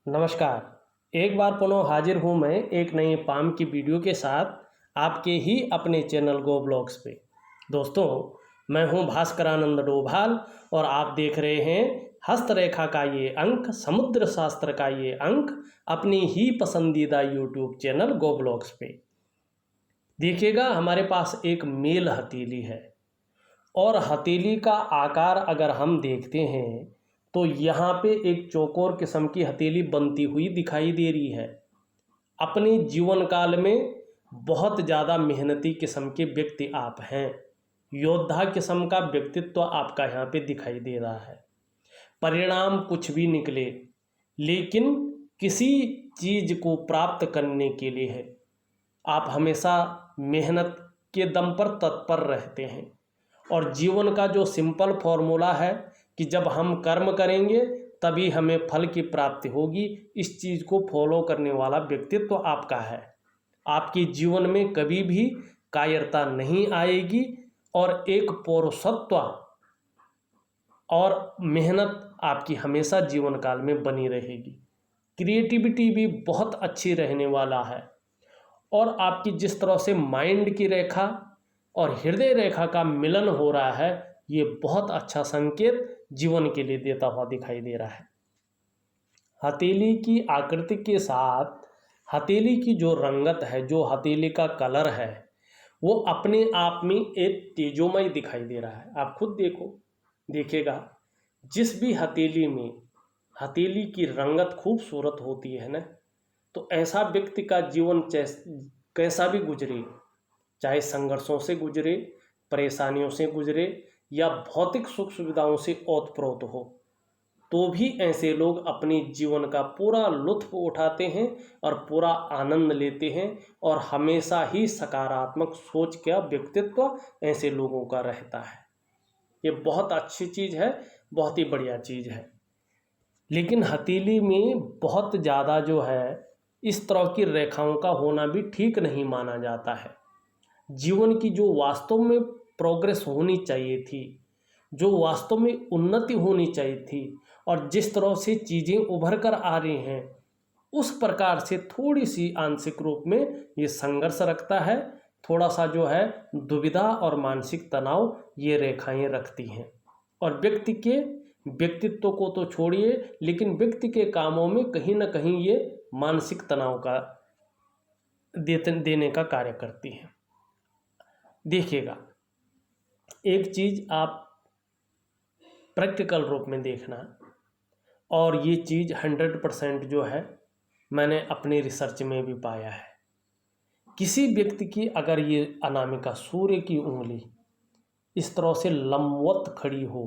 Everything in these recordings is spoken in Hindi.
नमस्कार। एक बार पुनः हाजिर हूँ मैं एक नई पाम की वीडियो के साथ आपके ही अपने चैनल गो ब्लॉग्स पे। दोस्तों, मैं हूँ भास्करानंद डोभाल और आप देख रहे हैं हस्तरेखा का ये अंक, समुद्र शास्त्र का ये अंक अपनी ही पसंदीदा यूट्यूब चैनल गो ब्लॉग्स पे। देखिएगा, हमारे पास एक मेल हथेली है और हथेली का आकार अगर हम देखते हैं तो यहाँ पे एक चौकोर किस्म की हथेली बनती हुई दिखाई दे रही है। अपने जीवन काल में बहुत ज़्यादा मेहनती किस्म के व्यक्ति आप हैं। योद्धा किस्म का व्यक्तित्व आपका यहाँ पे दिखाई दे रहा है। परिणाम कुछ भी निकले, लेकिन किसी चीज़ को प्राप्त करने के लिए है आप हमेशा मेहनत के दम पर तत्पर रहते हैं। और जीवन का जो सिंपल फॉर्मूला है कि जब हम कर्म करेंगे तभी हमें फल की प्राप्ति होगी, इस चीज़ को फॉलो करने वाला व्यक्तित्व आपका है। आपके जीवन में कभी भी कायरता नहीं आएगी और एक पौरुषत्व और मेहनत आपकी हमेशा जीवन काल में बनी रहेगी। क्रिएटिविटी भी बहुत अच्छी रहने वाला है और आपकी जिस तरह से माइंड की रेखा और हृदय रेखा का मिलन हो रहा है, ये बहुत अच्छा संकेत जीवन के लिए देता हुआ दिखाई दे रहा है। हथेली की आकृति के साथ हथेली की जो रंगत है, जो हथेली का कलर है, वो अपने आप में एक तेजोमय दिखाई दे रहा है। आप खुद देखिएगा, जिस भी हथेली में हथेली की रंगत खूबसूरत होती है ना, तो ऐसा व्यक्ति का जीवन कैसा भी गुजरे, चाहे संघर्षों से गुजरे, परेशानियों से गुजरे या भौतिक सुख सुविधाओं से ओतप्रोत हो, तो भी ऐसे लोग अपने जीवन का पूरा लुत्फ उठाते हैं और पूरा आनंद लेते हैं और हमेशा ही सकारात्मक सोच का व्यक्तित्व ऐसे लोगों का रहता है। ये बहुत अच्छी चीज़ है, बहुत ही बढ़िया चीज़ है। लेकिन हथेली में बहुत ज़्यादा जो है इस तरह की रेखाओं का होना भी ठीक नहीं माना जाता है। जीवन की जो वास्तव में प्रोग्रेस होनी चाहिए थी, जो वास्तव में उन्नति होनी चाहिए थी और जिस तरह से चीज़ें उभर कर आ रही हैं, उस प्रकार से थोड़ी सी आंशिक रूप में ये संघर्ष रखता है। थोड़ा सा जो है दुविधा और मानसिक तनाव ये रेखाएं रखती हैं और व्यक्ति के व्यक्तित्व को तो छोड़िए, लेकिन व्यक्ति के कामों में कहीं ना कहीं ये मानसिक तनाव का देने का कार्य करती हैं। देखिएगा, एक चीज़ आप प्रैक्टिकल रूप में देखना, और ये चीज़ 100% जो है मैंने अपनी रिसर्च में भी पाया है। किसी व्यक्ति की अगर ये अनामिका सूर्य की उंगली इस तरह से लंबवत खड़ी हो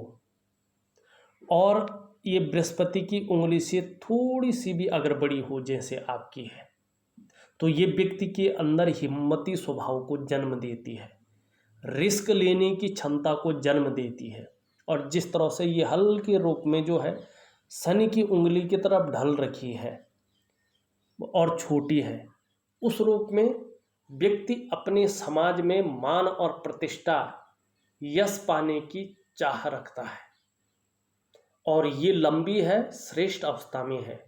और ये बृहस्पति की उंगली से थोड़ी सी भी अगर बड़ी हो जैसे आपकी है, तो ये व्यक्ति के अंदर हिम्मती स्वभाव को जन्म देती है, रिस्क लेने की क्षमता को जन्म देती है। और जिस तरह से ये हल्के रूप में जो है शनि की उंगली की तरफ ढल रखी है और छोटी है, उस रूप में व्यक्ति अपने समाज में मान और प्रतिष्ठा, यश पाने की चाह रखता है और ये लंबी है, श्रेष्ठ अवस्था में है।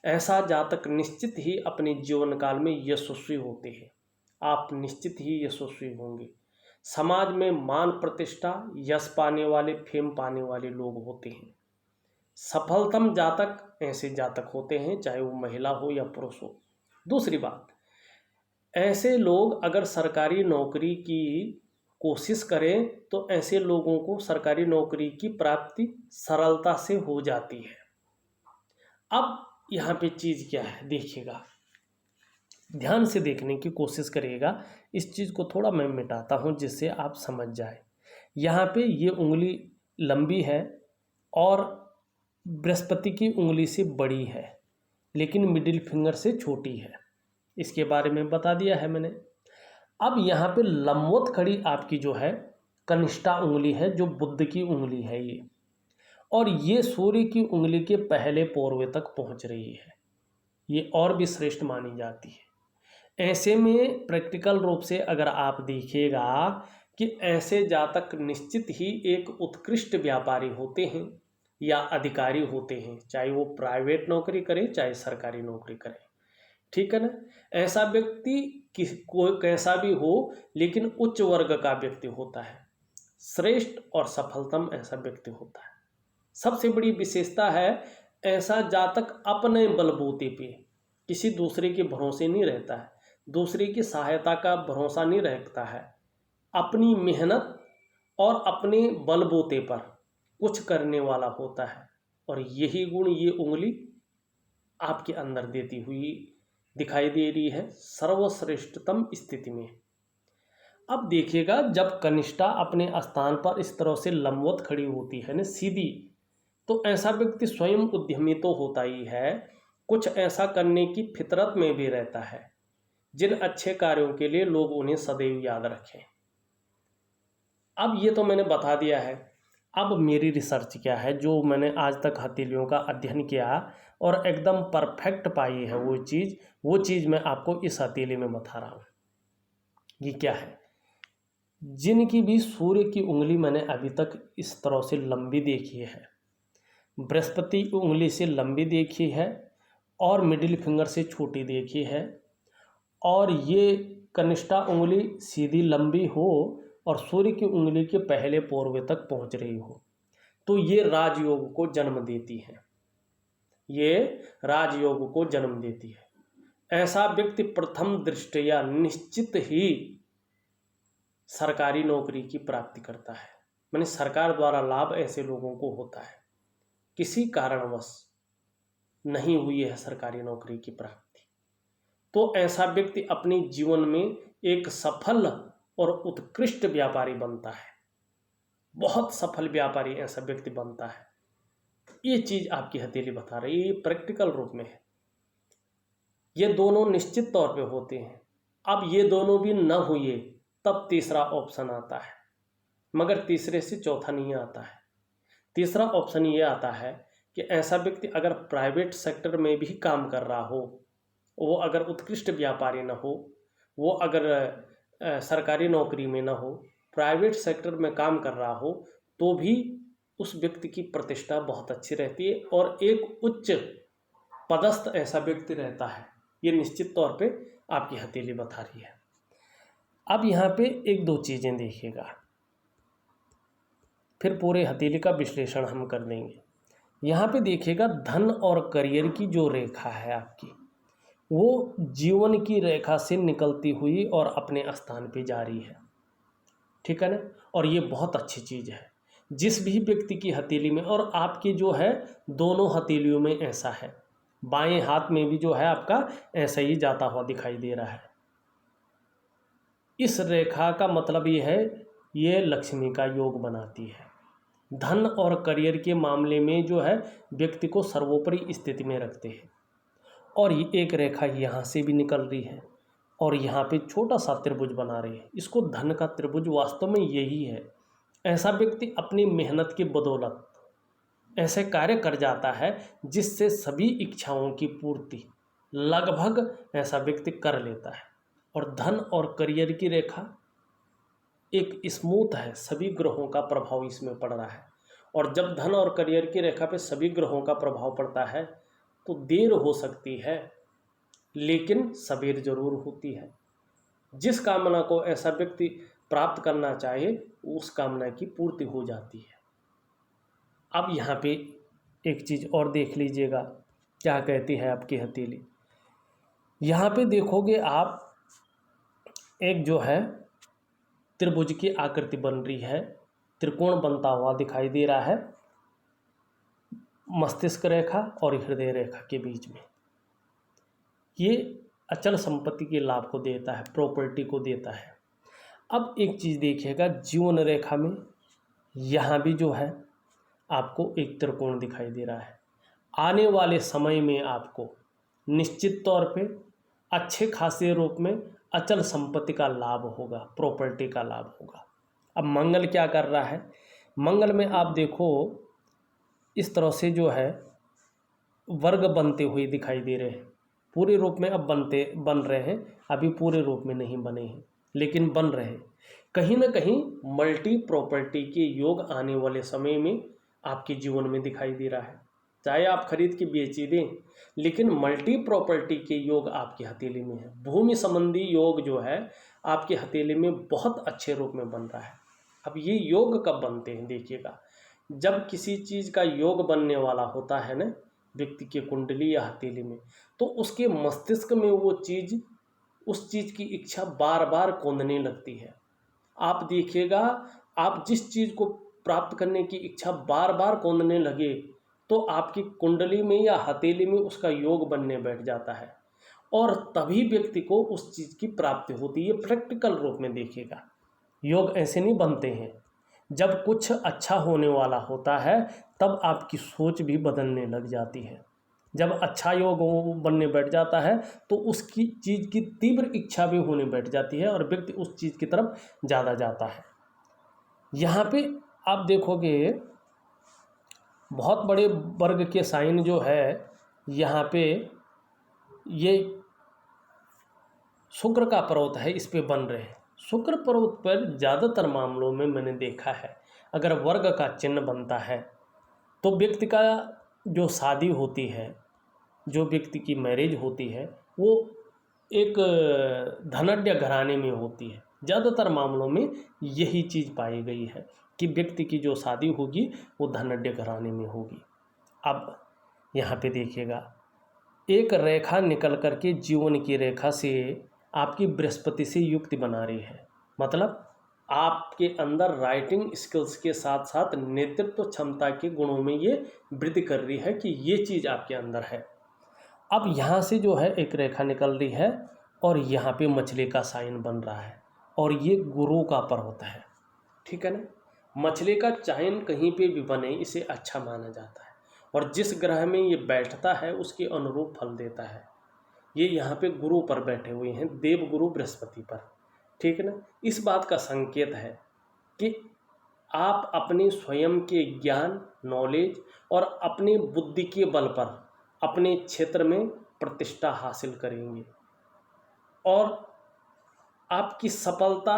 ऐसा जातक निश्चित ही अपने जीवन काल में यशस्वी होते हैं। आप निश्चित ही यशस्वी होंगे। समाज में मान प्रतिष्ठा, यश पाने वाले, फेम पाने वाले लोग होते हैं। सफलतम जातक ऐसे जातक होते हैं, चाहे वो महिला हो या पुरुष हो। दूसरी बात, ऐसे लोग अगर सरकारी नौकरी की कोशिश करें तो ऐसे लोगों को सरकारी नौकरी की प्राप्ति सरलता से हो जाती है। अब यहाँ पे चीज़ क्या है, देखिएगा, ध्यान से देखने की कोशिश करिएगा। इस चीज़ को थोड़ा मैं मिटाता हूँ जिससे आप समझ जाए। यहाँ पे ये उंगली लंबी है और बृहस्पति की उंगली से बड़ी है, लेकिन मिडिल फिंगर से छोटी है। इसके बारे में बता दिया है मैंने। अब यहाँ पे लंबवत खड़ी आपकी जो है कनिष्ठा उंगली है, जो बुध की उंगली है ये, और ये सूर्य की उंगली के पहले पोरवे तक पहुँच रही है। ये और भी श्रेष्ठ मानी जाती है। ऐसे में प्रैक्टिकल रूप से अगर आप देखिएगा कि ऐसे जातक निश्चित ही एक उत्कृष्ट व्यापारी होते हैं या अधिकारी होते हैं, चाहे वो प्राइवेट नौकरी करे चाहे सरकारी नौकरी करे, ठीक है ना। ऐसा व्यक्ति कोई कैसा भी हो लेकिन उच्च वर्ग का व्यक्ति होता है, श्रेष्ठ और सफलतम ऐसा व्यक्ति होता है। सबसे बड़ी विशेषता है, ऐसा जातक अपने बलबूते पे किसी दूसरे के भरोसे नहीं रहता है, दूसरे की सहायता का भरोसा नहीं रखता है, अपनी मेहनत और अपने बलबूते पर कुछ करने वाला होता है। और यही गुण, ये उंगली आपके अंदर देती हुई दिखाई दे रही है सर्वश्रेष्ठतम स्थिति में। अब देखिएगा, जब कनिष्ठा अपने स्थान पर इस तरह से लंबवत खड़ी होती है ना, सीधी, तो ऐसा व्यक्ति स्वयं उद्यमी तो होता ही है, कुछ ऐसा करने की फितरत में भी रहता है जिन अच्छे कार्यों के लिए लोग उन्हें सदैव याद रखें। अब ये तो मैंने बता दिया है। अब मेरी रिसर्च क्या है, जो मैंने आज तक हथेलियों का अध्ययन किया और एकदम परफेक्ट पाई है वो चीज़ मैं आपको इस हथेली में बता रहा हूँ। ये क्या है, जिनकी भी सूर्य की उंगली मैंने अभी तक इस तरह से लंबी देखी है, बृहस्पति उंगली से लंबी देखी है और मिडिल फिंगर से छोटी देखी है, और ये कनिष्ठा उंगली सीधी लंबी हो और सूर्य की उंगली के पहले पोरवे तक पहुंच रही हो, तो ये राजयोग को जन्म देती है, ये राजयोग को जन्म देती है। ऐसा व्यक्ति प्रथम दृष्टया निश्चित ही सरकारी नौकरी की प्राप्ति करता है, माने सरकार द्वारा लाभ ऐसे लोगों को होता है। किसी कारणवश नहीं हुई है सरकारी नौकरी की प्राप्ति, तो ऐसा व्यक्ति अपने जीवन में एक सफल और उत्कृष्ट व्यापारी बनता है, बहुत सफल व्यापारी ऐसा व्यक्ति बनता है। ये चीज आपकी हथेली बता रही है, ये प्रैक्टिकल रूप में है। ये दोनों निश्चित तौर पे होते हैं। अब ये दोनों भी न हुए तब तीसरा ऑप्शन आता है, मगर तीसरे से चौथा नहीं आता है। तीसरा ऑप्शन ये आता है कि ऐसा व्यक्ति अगर प्राइवेट सेक्टर में भी काम कर रहा हो, वो अगर उत्कृष्ट व्यापारी न हो, वो अगर सरकारी नौकरी में न हो, प्राइवेट सेक्टर में काम कर रहा हो, तो भी उस व्यक्ति की प्रतिष्ठा बहुत अच्छी रहती है और एक उच्च पदस्थ ऐसा व्यक्ति रहता है। ये निश्चित तौर पे आपकी हथेली बता रही है। अब यहाँ पे एक दो चीज़ें देखिएगा, फिर पूरे हथेली का विश्लेषण हम कर देंगे। यहाँ पे देखिएगा, धन और करियर की जो रेखा है आपकी, वो जीवन की रेखा से निकलती हुई और अपने स्थान पे जा रही है, ठीक है ना। और ये बहुत अच्छी चीज़ है। जिस भी व्यक्ति की हथेली में, और आपकी जो है दोनों हथेलियों में ऐसा है, बाएं हाथ में भी जो है आपका ऐसा ही जाता हुआ दिखाई दे रहा है। इस रेखा का मतलब ये है, ये लक्ष्मी का योग बनाती है। धन और करियर के मामले में जो है व्यक्ति को सर्वोपरि स्थिति में रखते हैं। और ये एक रेखा यहाँ से भी निकल रही है और यहाँ पे छोटा सा त्रिभुज बना रही है। इसको धन का त्रिभुज वास्तव में यही है। ऐसा व्यक्ति अपनी मेहनत की बदौलत ऐसे कार्य कर जाता है जिससे सभी इच्छाओं की पूर्ति लगभग ऐसा व्यक्ति कर लेता है। और धन और करियर की रेखा एक स्मूथ है, सभी ग्रहों का प्रभाव इसमें पड़ रहा है। और जब धन और करियर की रेखा पे सभी ग्रहों का प्रभाव पड़ता है तो देर हो सकती है लेकिन सबेर जरूर होती है। जिस कामना को ऐसा व्यक्ति प्राप्त करना चाहे उस कामना की पूर्ति हो जाती है। अब यहाँ पे एक चीज़ और देख लीजिएगा, क्या कहती है आपकी हथेली। यहाँ पे देखोगे आप, एक जो है त्रिभुज की आकृति बन रही है, त्रिकोण बनता हुआ दिखाई दे रहा है मस्तिष्क रेखा और हृदय रेखा के बीच में। ये अचल संपत्ति के लाभ को देता है, प्रॉपर्टी को देता है। अब एक चीज़ देखिएगा, जीवन रेखा में यहाँ भी जो है आपको एक त्रिकोण दिखाई दे रहा है। आने वाले समय में आपको निश्चित तौर पे अच्छे खासे रूप में अचल संपत्ति का लाभ होगा, प्रॉपर्टी का लाभ होगा। अब मंगल क्या कर रहा है, मंगल में आप देखो इस तरह से जो है वर्ग बनते हुए दिखाई दे रहे हैं। पूरे रूप में अब बन रहे हैं, अभी पूरे रूप में नहीं बने हैं लेकिन बन रहे हैं। कहीं ना कहीं मल्टी प्रॉपर्टी के योग आने वाले समय में आपके जीवन में दिखाई दे रहा है, चाहे आप खरीद के बेच ही दें, लेकिन मल्टी प्रॉपर्टी के योग आपकी हथेली में है। भूमि संबंधी योग जो है आपकी हथेली में बहुत अच्छे रूप में बन रहा है। अब ये योग कब बनते हैं देखिएगा, जब किसी चीज़ का योग बनने वाला होता है ना व्यक्ति के कुंडली या हथेली में, तो उसके मस्तिष्क में वो चीज़, उस चीज़ की इच्छा बार बार कौंधने लगती है। आप देखिएगा, आप जिस चीज़ को प्राप्त करने की इच्छा बार बार कौंधने लगे तो आपकी कुंडली में या हथेली में उसका योग बनने बैठ जाता है, और तभी व्यक्ति को उस चीज़ की प्राप्ति होती है। प्रैक्टिकल रूप में देखिएगा, योग ऐसे नहीं बनते हैं। जब कुछ अच्छा होने वाला होता है तब आपकी सोच भी बदलने लग जाती है। जब अच्छा योग बनने बैठ जाता है तो उसकी चीज़ की तीव्र इच्छा भी होने बैठ जाती है और व्यक्ति उस चीज़ की तरफ ज़्यादा जाता है। यहाँ पे आप देखोगे बहुत बड़े वर्ग के साइन जो है यहाँ पे ये शुक्र का पर्वत है, इस पे बन रहे हैं। शुक्र पर्वत पर ज़्यादातर मामलों में मैंने देखा है अगर वर्ग का चिन्ह बनता है तो व्यक्ति का जो शादी होती है, जो व्यक्ति की मैरिज होती है, वो एक धनाढ्य घराने में होती है। ज़्यादातर मामलों में यही चीज़ पाई गई है कि व्यक्ति की जो शादी होगी वो धनाढ्य घराने में होगी। अब यहाँ पे देखिएगा, एक रेखा निकल करके जीवन की रेखा से आपकी बृहस्पति से युक्ति बना रही है। मतलब आपके अंदर राइटिंग स्किल्स के साथ साथ नेतृत्व क्षमता के गुणों में ये वृद्धि कर रही है कि ये चीज़ आपके अंदर है। अब यहाँ से जो है एक रेखा निकल रही है और यहाँ पे मछली का साइन बन रहा है और ये गुरु का पर्वत है, ठीक है ना। मछली का चयन कहीं पे भी बने इसे अच्छा माना जाता है और जिस ग्रह में ये बैठता है उसके अनुरूप फल देता है। ये यहाँ पे गुरु पर बैठे हुए हैं, देव गुरु बृहस्पति पर, ठीक है ना। इस बात का संकेत है कि आप अपने स्वयं के ज्ञान, नॉलेज और अपने बुद्धि के बल पर अपने क्षेत्र में प्रतिष्ठा हासिल करेंगे और आपकी सफलता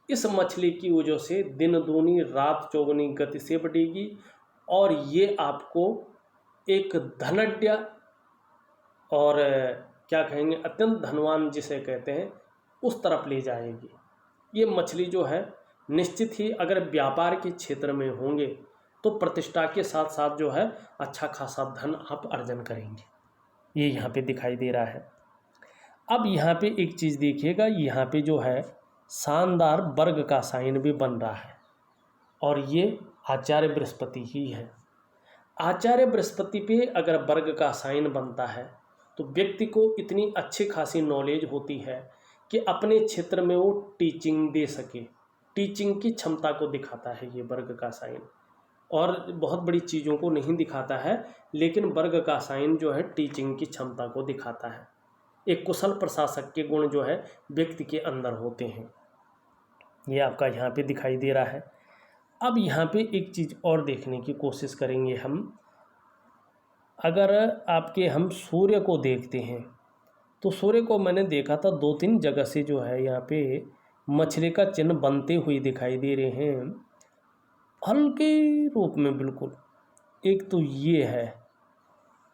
इस मछली की वजह से दिन दूनी रात चौगुनी गति से बढ़ेगी और ये आपको एक धनाढ्य और क्या कहेंगे अत्यंत धनवान जिसे कहते हैं उस तरफ ले जाएगी। ये मछली जो है निश्चित ही अगर व्यापार के क्षेत्र में होंगे तो प्रतिष्ठा के साथ साथ जो है अच्छा खासा धन आप अर्जन करेंगे, ये यहाँ पे दिखाई दे रहा है। अब यहाँ पे एक चीज़ देखिएगा, यहाँ पे जो है शानदार वर्ग का साइन भी बन रहा है और ये आचार्य बृहस्पति ही है। आचार्य बृहस्पति पे अगर वर्ग का साइन बनता है तो व्यक्ति को इतनी अच्छी खासी नॉलेज होती है कि अपने क्षेत्र में वो टीचिंग दे सके, टीचिंग की क्षमता को दिखाता है ये वर्ग का साइन। और बहुत बड़ी चीज़ों को नहीं दिखाता है लेकिन वर्ग का साइन जो है टीचिंग की क्षमता को दिखाता है। एक कुशल प्रशासक के गुण जो है व्यक्ति के अंदर होते हैं, ये आपका यहाँ पे दिखाई दे रहा है। अब यहाँ पे एक चीज़ और देखने की कोशिश करेंगे हम, अगर आपके हम सूर्य को देखते हैं तो सूर्य को मैंने देखा था 2-3 जगह से जो है यहाँ पे मछली का चिन्ह बनते हुए दिखाई दे रहे हैं हल्के रूप में बिल्कुल। एक तो ये है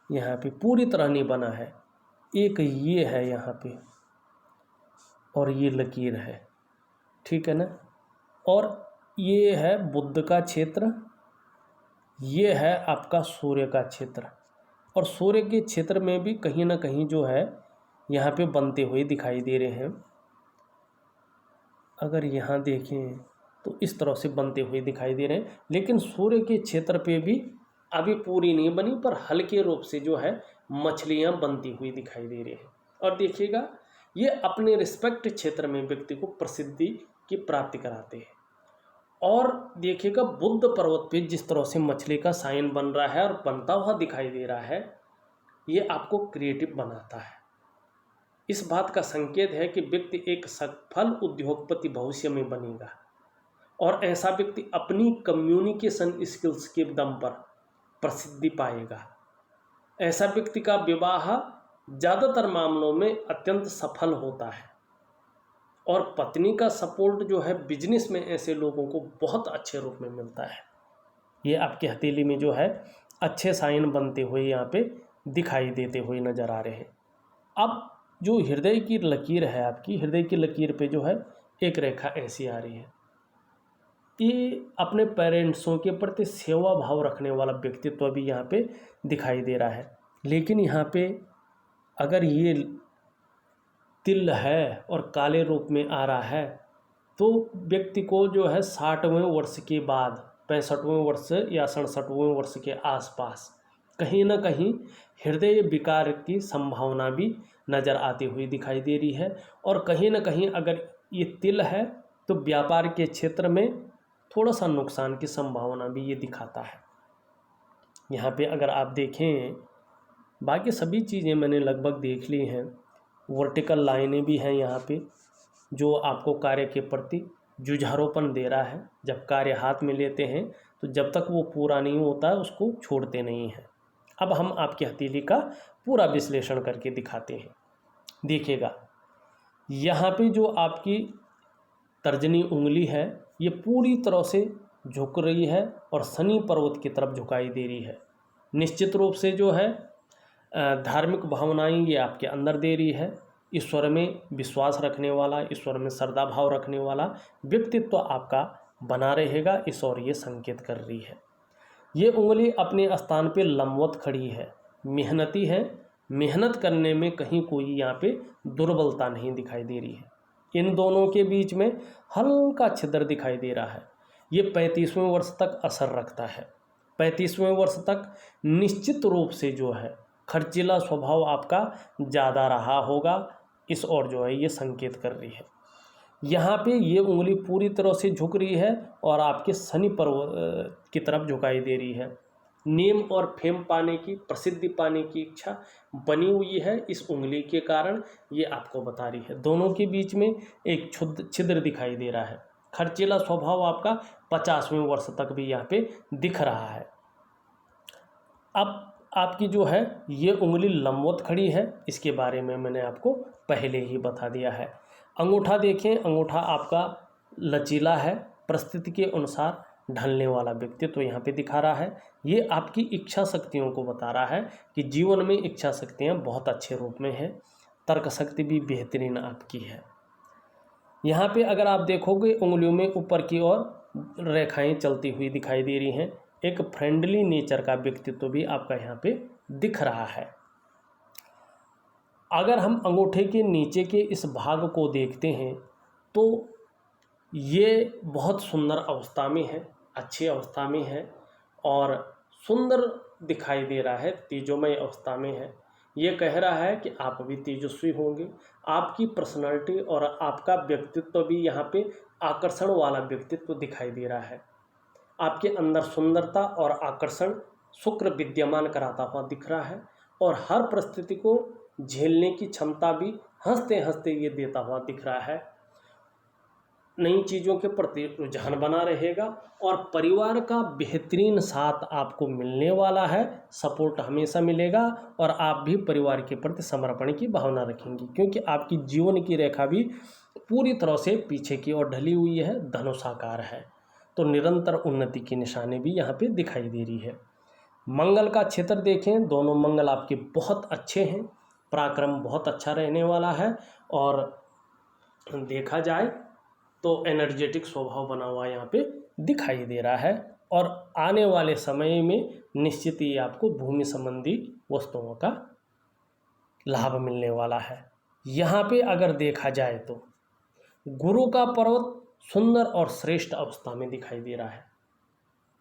यहाँ पे पूरी तरह नहीं बना है, एक ये है यहाँ पे और ये लकीर है, ठीक है ना। और ये है बुध का क्षेत्र, ये है आपका सूर्य का क्षेत्र और सूर्य के क्षेत्र में भी कहीं ना कहीं जो है यहाँ पे बनते हुए दिखाई दे रहे हैं। अगर यहाँ देखें तो इस तरह से बनते हुए दिखाई दे रहे हैं, लेकिन सूर्य के क्षेत्र पे भी अभी पूरी नहीं बनी पर हल्के रूप से जो है मछलियाँ बनती हुई दिखाई दे रही हैं। और देखिएगा ये अपने रिस्पेक्ट क्षेत्र में व्यक्ति को प्रसिद्धि की प्राप्ति कराते हैं। और देखिएगा बुद्ध पर्वत पे जिस तरह से मछली का साइन बन रहा है और बनता हुआ दिखाई दे रहा है, ये आपको क्रिएटिव बनाता है। इस बात का संकेत है कि व्यक्ति एक सफल उद्योगपति भविष्य में बनेगा और ऐसा व्यक्ति अपनी कम्युनिकेशन स्किल्स के दम पर प्रसिद्धि पाएगा। ऐसा व्यक्ति का विवाह ज़्यादातर मामलों में अत्यंत सफल होता है और पत्नी का सपोर्ट जो है बिजनेस में ऐसे लोगों को बहुत अच्छे रूप में मिलता है। ये आपकी हथेली में जो है अच्छे साइन बनते हुए यहाँ पे दिखाई देते हुए नज़र आ रहे हैं। अब जो हृदय की लकीर है आपकी, हृदय की लकीर पे जो है एक रेखा ऐसी आ रही है। ये अपने पेरेंट्सों के प्रति सेवा भाव रखने वाला व्यक्तित्व भी यहाँ पे दिखाई दे रहा है। लेकिन यहाँ पे अगर ये तिल है और काले रूप में आ रहा है तो व्यक्ति को जो है 60वें वर्ष के बाद, 65वें वर्ष या 67वें वर्ष के आसपास कहीं ना कहीं हृदय विकार की संभावना भी नज़र आती हुई दिखाई दे रही है। और कहीं ना कहीं अगर ये तिल है तो व्यापार के क्षेत्र में थोड़ा सा नुकसान की संभावना भी ये दिखाता है। यहाँ पे अगर आप देखें, बाकी सभी चीज़ें मैंने लगभग देख ली हैं। वर्टिकल लाइनें भी हैं यहाँ पे जो आपको कार्य के प्रति जुझारूपन दे रहा है। जब कार्य हाथ में लेते हैं तो जब तक वो पूरा नहीं होता है उसको छोड़ते नहीं हैं। अब हम आपकी हथेली का पूरा विश्लेषण करके दिखाते हैं। देखिएगा, यहाँ पे जो आपकी तर्जनी उंगली है ये पूरी तरह से झुक रही है और शनि पर्वत की तरफ झुकाई दे रही है। निश्चित रूप से जो है धार्मिक भावनाएं ये आपके अंदर दे रही है। ईश्वर में विश्वास रखने वाला, ईश्वर में श्रद्धा भाव रखने वाला व्यक्तित्व आपका बना रहेगा, इस ओर ये संकेत कर रही है। ये उंगली अपने स्थान पे लंबवत खड़ी है, मेहनती है, मेहनत करने में कहीं कोई यहाँ पे दुर्बलता नहीं दिखाई दे रही है। इन दोनों के बीच में हल्का छिद्र दिखाई दे रहा है। ये 35वें वर्ष तक असर रखता है। 35वें वर्ष तक निश्चित रूप से जो है खर्चीला स्वभाव आपका ज़्यादा रहा होगा, इस ओर जो है ये संकेत कर रही है। यहाँ पे ये उंगली पूरी तरह से झुक रही है और आपके शनि पर्वत की तरफ झुकाई दे रही है। नेम और फेम पाने की, प्रसिद्धि पाने की इच्छा बनी हुई है इस उंगली के कारण, ये आपको बता रही है। दोनों के बीच में एक छिद्र दिखाई दे रहा है। खर्चीला स्वभाव आपका 50वें वर्ष तक भी यहाँ पे दिख रहा है। अब आपकी जो है ये उंगली लंबवत खड़ी है, इसके बारे में मैंने आपको पहले ही बता दिया है। अंगूठा देखें, अंगूठा आपका लचीला है, परिस्थिति के अनुसार ढलने वाला व्यक्तित्व यहाँ पे दिखा रहा है। ये आपकी इच्छा शक्तियों को बता रहा है कि जीवन में इच्छा शक्तियाँ बहुत अच्छे रूप में है, तर्क शक्ति भी बेहतरीन आपकी है। यहाँ पे अगर आप देखोगे उंगलियों में ऊपर की ओर रेखाएं चलती हुई दिखाई दे रही हैं। एक फ्रेंडली नेचर का व्यक्तित्व भी आपका यहाँ पे दिख रहा है। अगर हम अंगूठे के नीचे के इस भाग को देखते हैं तो ये बहुत सुंदर अवस्था में है, अच्छी अवस्था में है और सुंदर दिखाई दे रहा है, तेजोमय अवस्था में है। ये कह रहा है कि आप भी तेजस्वी होंगे। आपकी पर्सनालिटी और आपका व्यक्तित्व भी यहाँ पे आकर्षण वाला व्यक्तित्व दिखाई दे रहा है। आपके अंदर सुंदरता और आकर्षण शुक्र विद्यमान कराता हुआ दिख रहा है और हर परिस्थिति को झेलने की क्षमता भी हंसते हंसते ये देता हुआ दिख रहा है। नई चीज़ों के प्रति रुझान बना रहेगा और परिवार का बेहतरीन साथ आपको मिलने वाला है, सपोर्ट हमेशा मिलेगा और आप भी परिवार के प्रति समर्पण की भावना रखेंगी क्योंकि आपकी जीवन की रेखा भी पूरी तरह से पीछे की ओर ढली हुई है, धनुषाकार है। तो निरंतर उन्नति की निशानी भी यहाँ पे दिखाई दे रही है। मंगल का क्षेत्र देखें, दोनों मंगल आपके बहुत अच्छे हैं, पराक्रम बहुत अच्छा रहने वाला है और देखा जाए तो एनर्जेटिक स्वभाव बना हुआ यहाँ पे दिखाई दे रहा है और आने वाले समय में निश्चित ही आपको भूमि संबंधी वस्तुओं का लाभ मिलने वाला है। यहाँ पे अगर देखा जाए तो गुरु का पर्वत सुंदर और श्रेष्ठ अवस्था में दिखाई दे रहा है।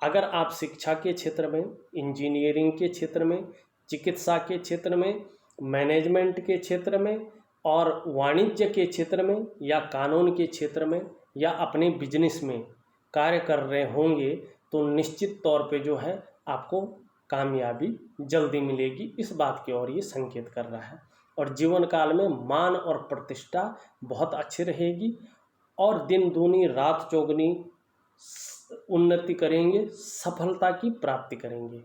अगर आप शिक्षा के क्षेत्र में, इंजीनियरिंग के क्षेत्र में, चिकित्सा के क्षेत्र में, मैनेजमेंट के क्षेत्र में और वाणिज्य के क्षेत्र में या कानून के क्षेत्र में या अपने बिजनेस में कार्य कर रहे होंगे तो निश्चित तौर पे जो है आपको कामयाबी जल्दी मिलेगी, इस बात की ओर ये संकेत कर रहा है। और जीवन काल में मान और प्रतिष्ठा बहुत अच्छी रहेगी और दिन दूनी रात चौगुनी उन्नति करेंगे, सफलता की प्राप्ति करेंगे।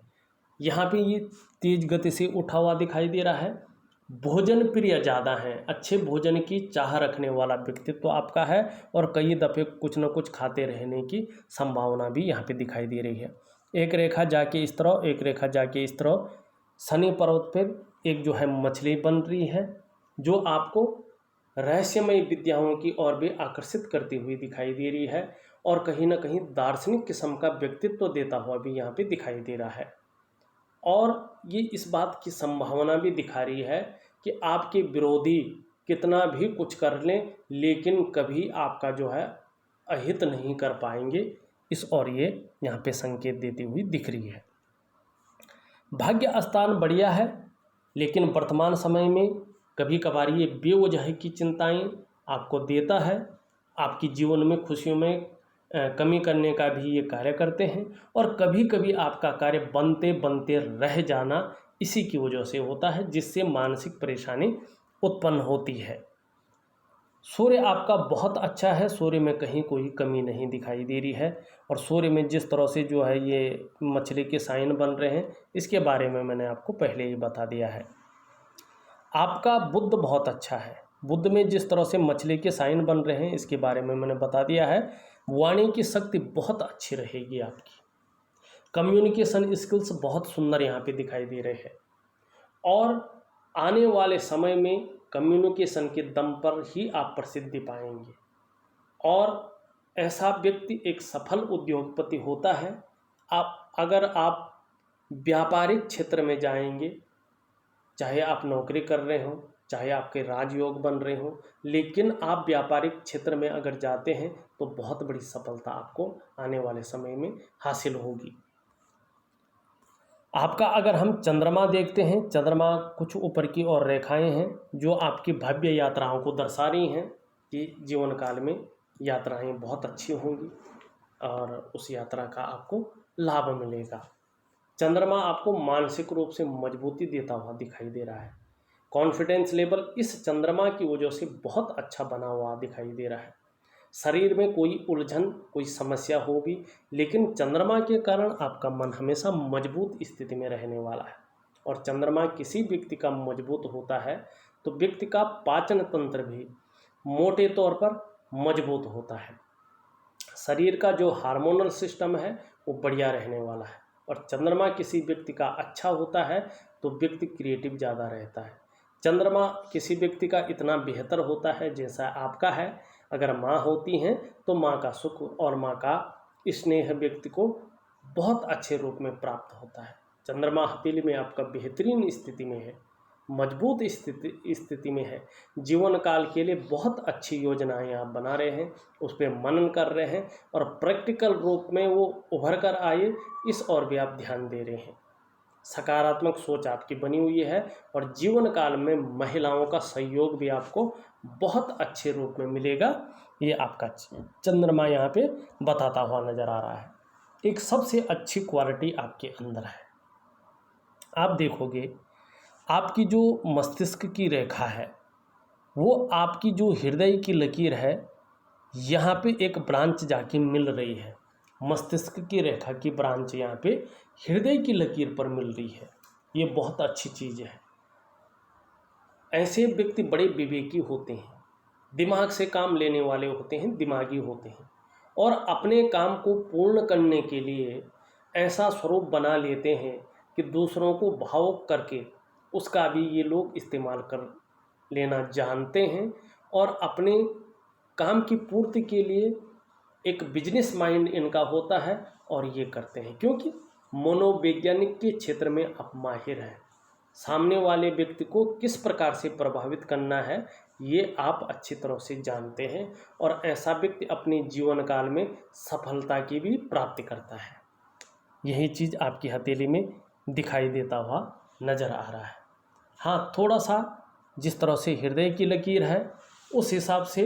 यहाँ पे ये तेज गति से उठा हुआ दिखाई दे रहा है। भोजन प्रिय ज़्यादा है, अच्छे भोजन की चाह रखने वाला व्यक्तित्व आपका है और कई दफ़े कुछ न कुछ खाते रहने की संभावना भी यहाँ पे दिखाई दे रही है। एक रेखा जाके इस तरह, एक रेखा जाके इस तरह शनि पर्वत पर एक जो है मछली बन रही है, जो आपको रहस्यमय विद्याओं की ओर भी आकर्षित करती हुई दिखाई दे रही है और कहीं ना कहीं दार्शनिक किस्म का व्यक्तित्व देता हुआ भी यहाँ पे दिखाई दे रहा है। और ये इस बात की संभावना भी दिखा रही है कि आपके विरोधी कितना भी कुछ कर लें लेकिन कभी आपका जो है अहित नहीं कर पाएंगे, इस और ये यहाँ पे संकेत देती हुई दिख रही है। भाग्य स्थान बढ़िया है, लेकिन वर्तमान समय में कभी कभार ये बेवजह की चिंताएं आपको देता है, आपकी जीवन में खुशियों में कमी करने का भी ये कार्य करते हैं और कभी कभी आपका कार्य बनते बनते रह जाना इसी की वजह से होता है, जिससे मानसिक परेशानी उत्पन्न होती है। सूर्य आपका बहुत अच्छा है, सूर्य में कहीं कोई कमी नहीं दिखाई दे रही है और सूर्य में जिस तरह से जो है ये मछली के साइन बन रहे हैं, इसके बारे में मैंने आपको पहले ही बता दिया है। आपका बुध बहुत अच्छा है, बुध में जिस तरह से मछली के साइन बन रहे हैं इसके बारे में मैंने बता दिया है। वाणी की शक्ति बहुत अच्छी रहेगी आपकी, कम्युनिकेशन स्किल्स बहुत सुंदर यहाँ पे दिखाई दे रहे हैं और आने वाले समय में कम्युनिकेशन के दम पर ही आप प्रसिद्धि पाएंगे और ऐसा व्यक्ति एक सफल उद्योगपति होता है। अगर आप व्यापारिक क्षेत्र में जाएंगे, चाहे आप नौकरी कर रहे हो, चाहे आपके राजयोग बन रहे हो, लेकिन आप व्यापारिक क्षेत्र में अगर जाते हैं तो बहुत बड़ी सफलता आपको आने वाले समय में हासिल होगी। आपका अगर हम चंद्रमा देखते हैं, चंद्रमा कुछ ऊपर की ओर रेखाएं हैं जो आपकी भव्य यात्राओं को दर्शा रही हैं कि जीवन काल में यात्राएं बहुत अच्छी होंगी और उस यात्रा का आपको लाभ मिलेगा। चंद्रमा आपको मानसिक रूप से मजबूती देता हुआ दिखाई दे रहा है। कॉन्फिडेंस लेवल इस चंद्रमा की वजह से बहुत अच्छा बना हुआ दिखाई दे रहा है। शरीर में कोई उलझन, कोई समस्या होगी, लेकिन चंद्रमा के कारण आपका मन हमेशा मजबूत स्थिति में रहने वाला है और चंद्रमा किसी व्यक्ति का मजबूत होता है तो व्यक्ति का पाचन तंत्र भी मोटे तौर पर मजबूत होता है। शरीर का जो हार्मोनल सिस्टम है वो बढ़िया रहने वाला है और चंद्रमा किसी व्यक्ति का अच्छा होता है तो व्यक्ति क्रिएटिव ज़्यादा रहता है। चंद्रमा किसी व्यक्ति का इतना बेहतर होता है जैसा आपका है। अगर माँ होती हैं तो माँ का सुख और माँ का स्नेह व्यक्ति को बहुत अच्छे रूप में प्राप्त होता है। चंद्रमा हथेली में आपका बेहतरीन स्थिति में है, मजबूत स्थिति में है, जीवन काल के लिए बहुत अच्छी योजनाएं आप बना रहे हैं, उस पर मनन कर रहे हैं और प्रैक्टिकल रूप में वो उभर कर आए, इस ओर भी आप ध्यान दे रहे हैं। सकारात्मक सोच आपकी बनी हुई है और जीवन काल में महिलाओं का सहयोग भी आपको बहुत अच्छे रूप में मिलेगा। ये आपका चंद्रमा यहाँ पे बताता हुआ नज़र आ रहा है। एक सबसे अच्छी क्वालिटी आपके अंदर है। आप देखोगे आपकी जो मस्तिष्क की रेखा है वो आपकी जो हृदय की लकीर है यहाँ पे एक ब्रांच जाके मिल रही है। मस्तिष्क की रेखा की ब्रांच यहाँ पे हृदय की लकीर पर मिल रही है। ये बहुत अच्छी चीज़ है। ऐसे व्यक्ति बड़े विवेकी होते हैं, दिमाग से काम लेने वाले होते हैं, दिमागी होते हैं और अपने काम को पूर्ण करने के लिए ऐसा स्वरूप बना लेते हैं कि दूसरों को भावुक करके उसका भी ये लोग इस्तेमाल कर लेना जानते हैं और अपने काम की पूर्ति के लिए एक बिजनेस माइंड इनका होता है और ये करते हैं क्योंकि मनोवैज्ञानिक के क्षेत्र में आप माहिर हैं। सामने वाले व्यक्ति को किस प्रकार से प्रभावित करना है ये आप अच्छी तरह से जानते हैं और ऐसा व्यक्ति अपने जीवन काल में सफलता की भी प्राप्ति करता है। यही चीज़ आपकी हथेली में दिखाई देता हुआ नज़र आ रहा है। हाँ, थोड़ा सा जिस तरह से हृदय की लकीर है उस हिसाब से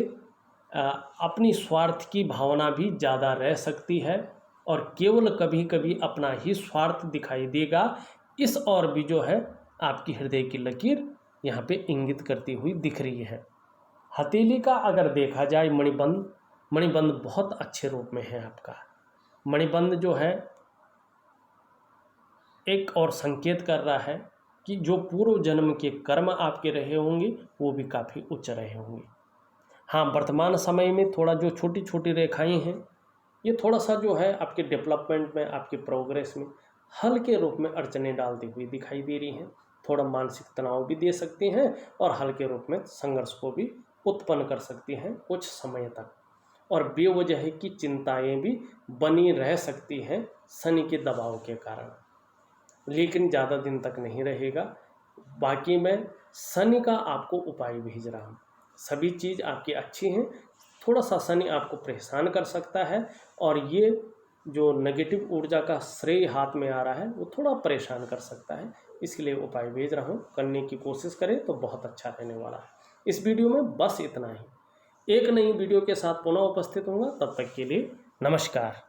अपनी स्वार्थ की भावना भी ज़्यादा रह सकती है और केवल कभी कभी अपना ही स्वार्थ दिखाई देगा। इस और भी जो है आपकी हृदय की लकीर यहाँ पे इंगित करती हुई दिख रही है। हथेली का अगर देखा जाए मणिबंध बहुत अच्छे रूप में है आपका। मणिबंध जो है एक और संकेत कर रहा है कि जो पूर्व जन्म के कर्म आपके रहे होंगे वो भी काफ़ी उच्च रहे होंगे। हाँ, वर्तमान समय में थोड़ा जो छोटी छोटी रेखाएं हैं ये थोड़ा सा जो है आपके डेवलपमेंट में, आपके प्रोग्रेस में हल्के रूप में अड़चने डालती हुई दिखाई दे रही हैं। थोड़ा मानसिक तनाव भी दे सकती हैं और हल्के रूप में संघर्ष को भी उत्पन्न कर सकती हैं कुछ समय तक, और बेवजह की चिंताएं भी बनी रह सकती हैं शनि के दबाव के कारण, लेकिन ज़्यादा दिन तक नहीं रहेगा। बाकी मैं शनि का आपको उपाय भेज रहा हूँ। सभी चीज़ आपकी अच्छी हैं, थोड़ा सा शनि आपको परेशान कर सकता है, और ये जो नेगेटिव ऊर्जा का श्रेय हाथ में आ रहा है वो थोड़ा परेशान कर सकता है। इसके लिए उपाय भेज रहा हूँ, करने की कोशिश करें तो बहुत अच्छा रहने वाला है। इस वीडियो में बस इतना ही। एक नई वीडियो के साथ पुनः उपस्थित होऊंगा, तब तक के लिए नमस्कार।